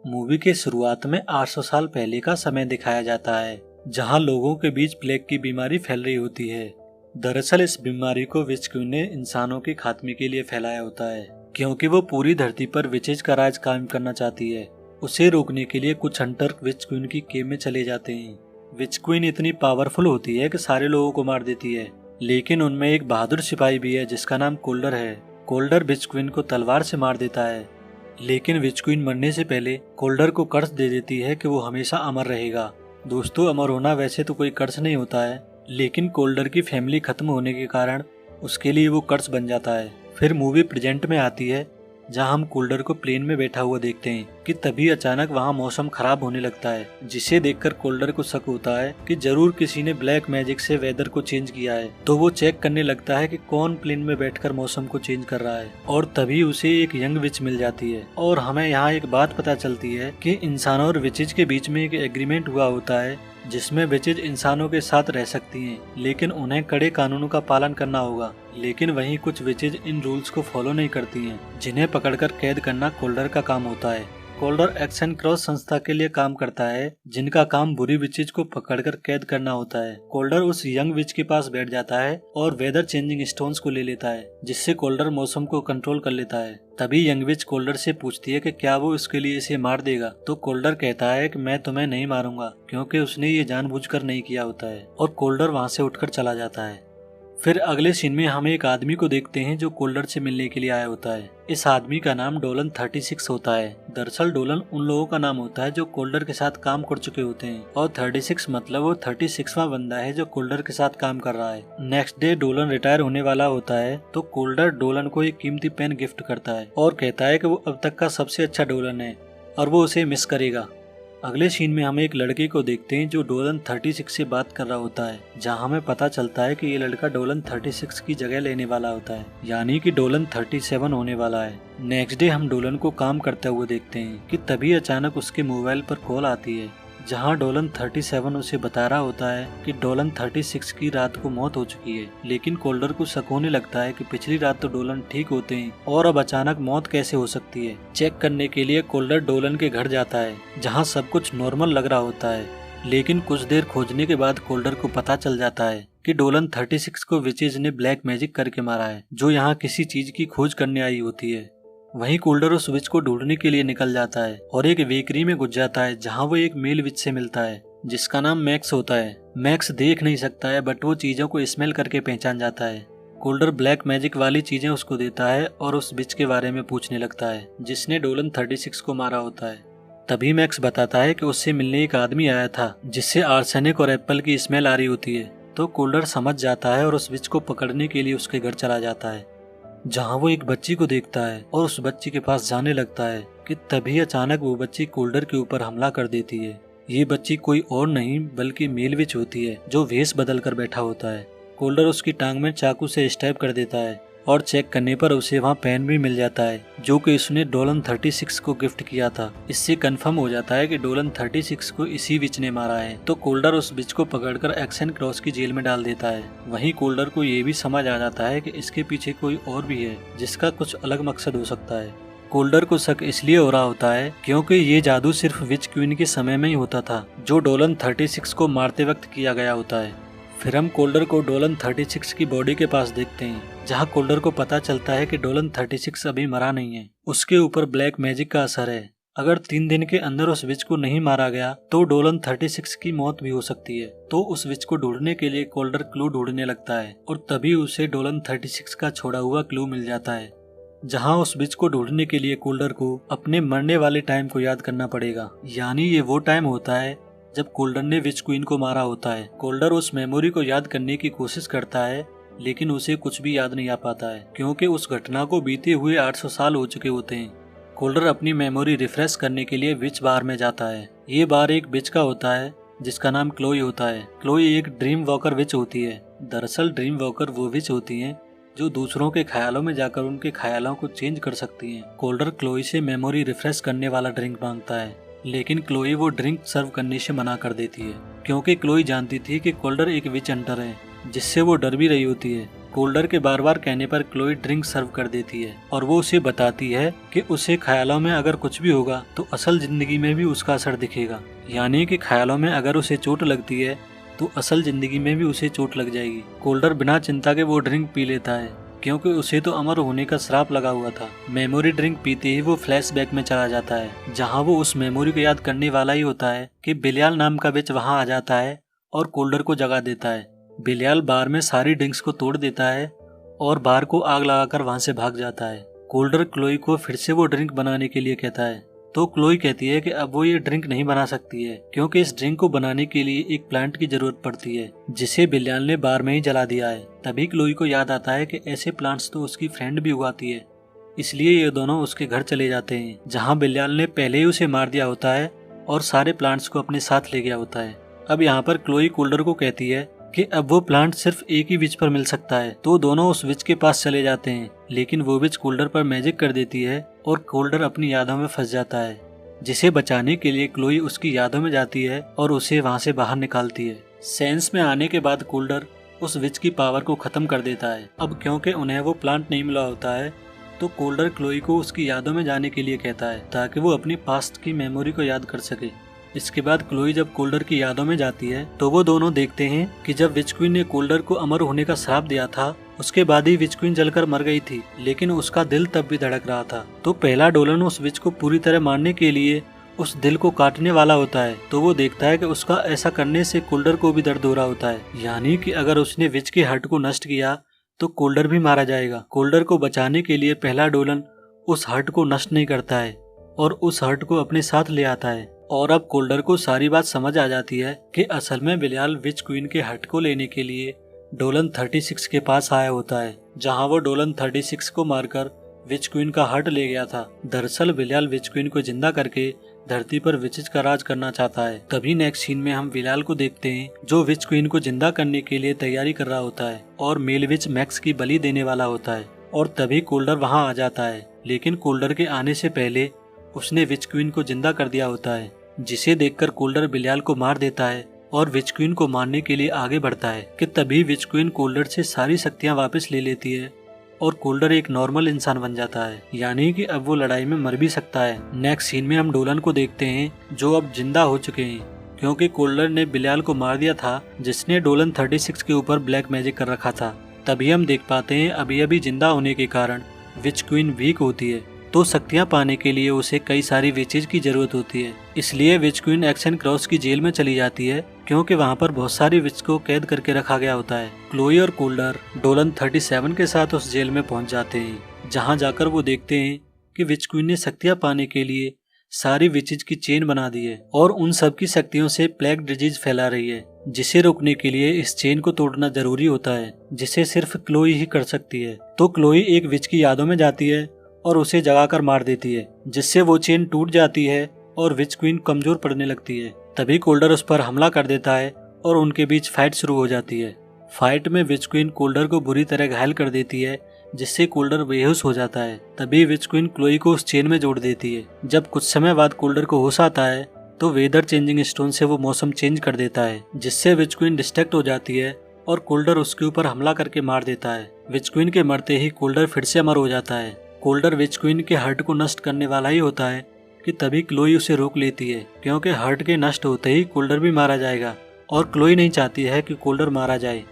Movie के शुरुआत में 800 साल पहले का समय दिखाया जाता है, जहां लोगों के बीच प्लेग की बीमारी फैल रही होती है। दरअसल इस बीमारी को विच क्वीन ने इंसानों के खात्मे के लिए फैलाया होता है, क्योंकि वो पूरी धरती पर विचेज का राज कायम करना चाहती है। उसे रोकने के लिए कुछ हंटर विच क्वीन की केव में चले जाते हैं। विच क्वीन इतनी पावरफुल होती है कि सारे लोगों को मार देती है, लेकिन उनमें एक बहादुर सिपाही भी है जिसका नाम कोल्डर है। कोल्डर विच क्वीन को तलवार से मार देता है, लेकिन विच क्वीन मरने से पहले कोल्डर को कर्ज दे देती है कि वो हमेशा अमर रहेगा। दोस्तों, अमर होना वैसे तो कोई कर्ज नहीं होता है, लेकिन कोल्डर की फैमिली खत्म होने के कारण उसके लिए वो कर्ज बन जाता है। फिर मूवी प्रेजेंट में आती है, जहां हम कोल्डर को प्लेन में बैठा हुआ देखते हैं कि तभी अचानक वहां मौसम खराब होने लगता है, जिसे देखकर कोल्डर को शक होता है कि जरूर किसी ने ब्लैक मैजिक से वेदर को चेंज किया है। तो वो चेक करने लगता है कि कौन प्लेन में बैठकर मौसम को चेंज कर रहा है, और तभी उसे एक यंग विच मिल जाती है। और हमें यहाँ एक बात पता चलती है कि इंसानों और विचेज के बीच में एक एग्रीमेंट हुआ होता है, जिसमें विचेज इंसानों के साथ रह सकती हैं, लेकिन उन्हें कड़े कानूनों का पालन करना होगा। लेकिन वहीं कुछ विचेज इन रूल्स को फॉलो नहीं करती हैं, जिन्हें पकड़कर कैद करना कोल्डर का काम होता है। कोल्डर एक्स एंड क्रॉस संस्था के लिए काम करता है, जिनका काम बुरी विचेज को पकड़कर कैद करना होता है। कोल्डर उस यंग विच के पास बैठ जाता है और वेदर चेंजिंग स्टोन्स को ले लेता है, जिससे कोल्डर मौसम को कंट्रोल कर लेता है। तभी यंग विच कोल्डर से पूछती है कि क्या वो उसके लिए इसे मार देगा। तो कोल्डर कहता है कि मैं तुम्हें नहीं मारूंगा, क्योंकि उसने ये जानबूझकर नहीं किया होता है। और कोल्डर वहाँ से उठकर चला जाता है। फिर अगले सीन में हम एक आदमी को देखते हैं जो कोल्डर से मिलने के लिए आया होता है। इस आदमी का नाम डोलन 36 होता है। दरअसल डोलन उन लोगों का नाम होता है जो कोल्डर के साथ काम कर चुके होते हैं, और 36 मतलब वो 36वां बंदा है जो कोल्डर के साथ काम कर रहा है। नेक्स्ट डे डोलन रिटायर होने वाला होता है, तो कोल्डर डोलन को एक कीमती पेन गिफ्ट करता है और कहता है कि वो अब तक का सबसे अच्छा डोलन है और वो उसे मिस करेगा। अगले सीन में हम एक लड़के को देखते हैं जो डोलन 36 से बात कर रहा होता है, जहां हमें पता चलता है कि ये लड़का डोलन 36 की जगह लेने वाला होता है, यानी कि डोलन 37 होने वाला है। नेक्स्ट डे हम डोलन को काम करते हुए देखते हैं कि तभी अचानक उसके मोबाइल पर कॉल आती है, जहां डोलन 37 उसे बता रहा होता है कि डोलन 36 की रात को मौत हो चुकी है। लेकिन कोल्डर को शक होने लगता है कि पिछली रात तो डोलन ठीक होते हैं और अब अचानक मौत कैसे हो सकती है। चेक करने के लिए कोल्डर डोलन के घर जाता है, जहां सब कुछ नॉर्मल लग रहा होता है। लेकिन कुछ देर खोजने के बाद कोल्डर को पता चल जाता है कि डोलन 36 को विचेज ने ब्लैक मैजिक करके मारा है, जो यहाँ किसी चीज की खोज करने आई होती है। वहीं कोल्डर उस विच को ढूंढने के लिए निकल जाता है और एक बेकरी में घुस जाता है, जहां वो एक मेल विच से मिलता है जिसका नाम मैक्स होता है। मैक्स देख नहीं सकता है, बट वो चीजों को स्मेल करके पहचान जाता है। कोल्डर ब्लैक मैजिक वाली चीजें उसको देता है और उस विच के बारे में पूछने लगता है जिसने डोलन 36 को मारा होता है। तभी मैक्स बताता है कि उससे मिलने एक आदमी आया था जिससे आर्सेनिक और एप्पल की स्मेल आ रही होती है। तो कोल्डर समझ जाता है और उस विच को पकड़ने के लिए उसके घर चला जाता है, जहां वो एक बच्ची को देखता है और उस बच्ची के पास जाने लगता है कि तभी अचानक वो बच्ची कोल्डर के ऊपर हमला कर देती है। ये बच्ची कोई और नहीं बल्कि मेल विच होती है, जो वेश बदल कर बैठा होता है। कोल्डर उसकी टांग में चाकू से स्टैब कर देता है और चेक करने पर उसे वहाँ पेन भी मिल जाता है, जो कि उसने डोलन 36 को गिफ्ट किया था। इससे कंफर्म हो जाता है कि डोलन 36 को इसी विच ने मारा है। तो कोल्डर उस विच को पकड़कर एक्स एंड क्रॉस की जेल में डाल देता है। वहीं कोल्डर को ये भी समझ आ जाता है कि इसके पीछे कोई और भी है जिसका कुछ अलग मकसद हो सकता है। कोल्डर को शक इसलिए हो रहा होता है क्योंकि ये जादू सिर्फ विच क्वीन के समय में ही होता था, जो डोलन 36 को मारते वक्त किया गया होता है। फिर हम कोल्डर को डोलन 36 की बॉडी के पास देखते हैं, जहां कोल्डर को पता चलता है कि डोलन 36 अभी मरा नहीं है, उसके ऊपर ब्लैक मैजिक का असर है। अगर 3 दिन के अंदर उस विच को नहीं मारा गया तो डोलन 36 की मौत भी हो सकती है। तो उस विच को ढूंढने के लिए कोल्डर क्लू ढूंढने लगता है और तभी उसे डोलन 36 का छोड़ा हुआ क्लू मिल जाता है, जहां उस विच को ढूंढने के लिए कोल्डर को अपने मरने वाले टाइम को याद करना पड़ेगा, यानी ये वो टाइम होता है जब कोल्डर ने विच क्वीन को मारा होता है। कोल्डर उस मेमोरी को याद करने की कोशिश करता है, लेकिन उसे कुछ भी याद नहीं आ पाता है, क्योंकि उस घटना को बीते हुए 800 साल हो चुके होते हैं। कोल्डर अपनी मेमोरी रिफ्रेश करने के लिए विच बार में जाता है। ये बार एक विच का होता है जिसका नाम क्लोई होता है। क्लोई एक ड्रीम वॉकर विच होती है। दरअसल ड्रीम वॉकर वो विच होती है जो दूसरों के ख्यालों में जाकर उनके ख्यालों को चेंज कर सकती हैं। कोल्डर क्लोई से मेमोरी रिफ्रेश करने वाला ड्रिंक मांगता है, लेकिन क्लोई वो ड्रिंक सर्व करने से मना कर देती है, क्योंकि क्लोई जानती थी कि कोल्डर एक विच हंटर है, जिससे वो डर भी रही होती है। कोल्डर के बार बार कहने पर क्लोई ड्रिंक सर्व कर देती है और वो उसे बताती है कि उसे ख्यालों में अगर कुछ भी होगा तो असल जिंदगी में भी उसका असर दिखेगा। यानी कि ख्यालों में अगर उसे चोट लगती है तो असल जिंदगी में भी उसे चोट लग जाएगी। कोल्डर बिना चिंता के वो ड्रिंक पी लेता है क्योंकि उसे तो अमर होने का श्राप लगा हुआ था। मेमोरी ड्रिंक पीते ही वो फ्लैशबैक में चला जाता है जहाँ वो उस मेमोरी को याद करने वाला ही होता है कि बिलियाल नाम का विच वहाँ आ जाता है और कोल्डर को जगा देता है। बिलियाल बार में सारी ड्रिंक्स को तोड़ देता है और बार को आग लगाकर वहां से भाग जाता है। कोल्डर क्लोई को फिर से वो ड्रिंक बनाने के लिए कहता है तो क्लोई कहती है कि अब वो ये ड्रिंक नहीं बना सकती है क्योंकि इस ड्रिंक को बनाने के लिए एक प्लांट की जरूरत पड़ती है जिसे बिलियाल ने बार में ही जला दिया है। तभी क्लोई को याद आता है कि ऐसे प्लांट्स तो उसकी फ्रेंड भी उगाती है, इसलिए ये दोनों उसके घर चले जाते हैं जहाँ बिलियाल ने पहले ही उसे मार दिया होता है और सारे प्लांट्स को अपने साथ ले गया होता है। अब यहाँ पर क्लोई कोल्डर को कहती है कि अब वो प्लांट सिर्फ एक ही विच पर मिल सकता है, तो दोनों उस विच के पास चले जाते हैं। लेकिन वो विच कोल्डर पर मैजिक कर देती है और कोल्डर अपनी यादों में फंस जाता है, जिसे बचाने के लिए क्लोई उसकी यादों में जाती है और उसे वहां से बाहर निकालती है। सेंस में आने के बाद कोल्डर उस विच की पावर को खत्म कर देता है। अब क्योंकि उन्हें वो प्लांट नहीं मिला होता है तो कोल्डर क्लोई को उसकी यादों में जाने के लिए कहता है ताकि वो अपनी पास्ट की मेमोरी को याद कर सके। इसके बाद क्लोई जब कोल्डर की यादों में जाती है तो वो दोनों देखते हैं कि जब विच क्वीन ने कोल्डर को अमर होने का श्राप दिया था उसके बाद ही विच क्वीन जलकर मर गई थी, लेकिन उसका दिल तब भी धड़क रहा था। तो पहला डोलन उस विच को पूरी तरह मारने के लिए उस दिल को काटने वाला होता है, तो वो देखता है कि उसका ऐसा करने से कोल्डर को भी दर्द हो रहा होता है, यानी कि अगर उसने विच के हर्ट को नष्ट किया तो कोल्डर भी मारा जाएगा। कोल्डर को बचाने के लिए पहला डोलन उस हर्ट को नष्ट नहीं करता है और उस हर्ट को अपने साथ ले आता है। और अब कोल्डर को सारी बात समझ आ जाती है कि असल में बिलियाल विच क्वीन के हर्ट को लेने के लिए डोलन 36 के पास आया होता है, जहां वो डोलन 36 को मारकर विच क्वीन का हर्ट ले गया था। दरअसल बिलियाल विच क्वीन को जिंदा करके धरती पर विचेस का राज करना चाहता है। तभी नेक्स्ट सीन में हम बिलियाल को देखते हैं जो विच क्वीन को जिंदा करने के लिए तैयारी कर रहा होता है और मेल विच मैक्स की बलि देने वाला होता है। और तभी कोल्डर वहां आ जाता है, लेकिन कोल्डर के आने से पहले उसने विच क्वीन को जिंदा कर दिया होता है, जिसे देखकर कोल्डर बिलियाल को मार देता है और विच क्वीन को मारने के लिए आगे बढ़ता है कि तभी विच क्वीन कोल्डर से सारी शक्तियां वापस ले लेती है और कोल्डर एक नॉर्मल इंसान बन जाता है, यानी कि अब वो लड़ाई में मर भी सकता है। नेक्स्ट सीन में हम डोलन को देखते हैं जो अब जिंदा हो चुके हैं क्योंकि कोल्डर ने बिलियाल को मार दिया था जिसने डोलन 36 के ऊपर ब्लैक मैजिक कर रखा था। तभी हम देख पाते हैं अभी अभी जिंदा होने के कारण विच क्वीन वीक होती है, तो शक्तियां पाने के लिए उसे कई सारी विचेज की जरूरत होती है। इसलिए विच क्वीन एक्शन क्रॉस की जेल में चली जाती है क्योंकि वहां पर बहुत सारी विच को कैद करके रखा गया होता है। क्लोई और कोल्डर डोलन 37 के साथ उस जेल में पहुंच जाते हैं, जहां जाकर वो देखते हैं कि विच क्वीन ने शक्तियां पाने के लिए सारी विचेज की चेन बना दी है और उन सब की शक्तियों से प्लेग डिजीज फैला रही है, जिसे रोकने के लिए इस चेन को तोड़ना जरूरी होता है, जिसे सिर्फ क्लोई ही कर सकती है। तो क्लोई एक विच की यादों में जाती है और उसे जगाकर मार देती है, जिससे वो चेन टूट जाती है और विच क्वीन कमजोर पड़ने लगती है। तभी कोल्डर उस पर हमला कर देता है और उनके बीच फाइट शुरू हो जाती है। फाइट में विच क्वीन कोल्डर को बुरी तरह घायल कर देती है, जिससे कोल्डर बेहोश हो जाता है। तभी विच क्वीन क्लोई को उस चेन में जोड़ देती है। जब कुछ समय बाद कोल्डर को होश आता है तो वेदर चेंजिंग स्टोन से वो मौसम चेंज कर देता है, जिससे विच क्वीन डिस्ट्रैक्ट हो जाती है और कोल्डर उसके ऊपर हमला करके मार देता है। विच क्वीन के मरते ही कोल्डर फिर से अमर हो जाता है। कोल्डर विच क्वीन के हर्ट को नष्ट करने वाला ही होता है कि तभी क्लोई उसे रोक लेती है, क्योंकि हर्ट के नष्ट होते ही कोल्डर भी मारा जाएगा और क्लोई नहीं चाहती है कि कोल्डर मारा जाए।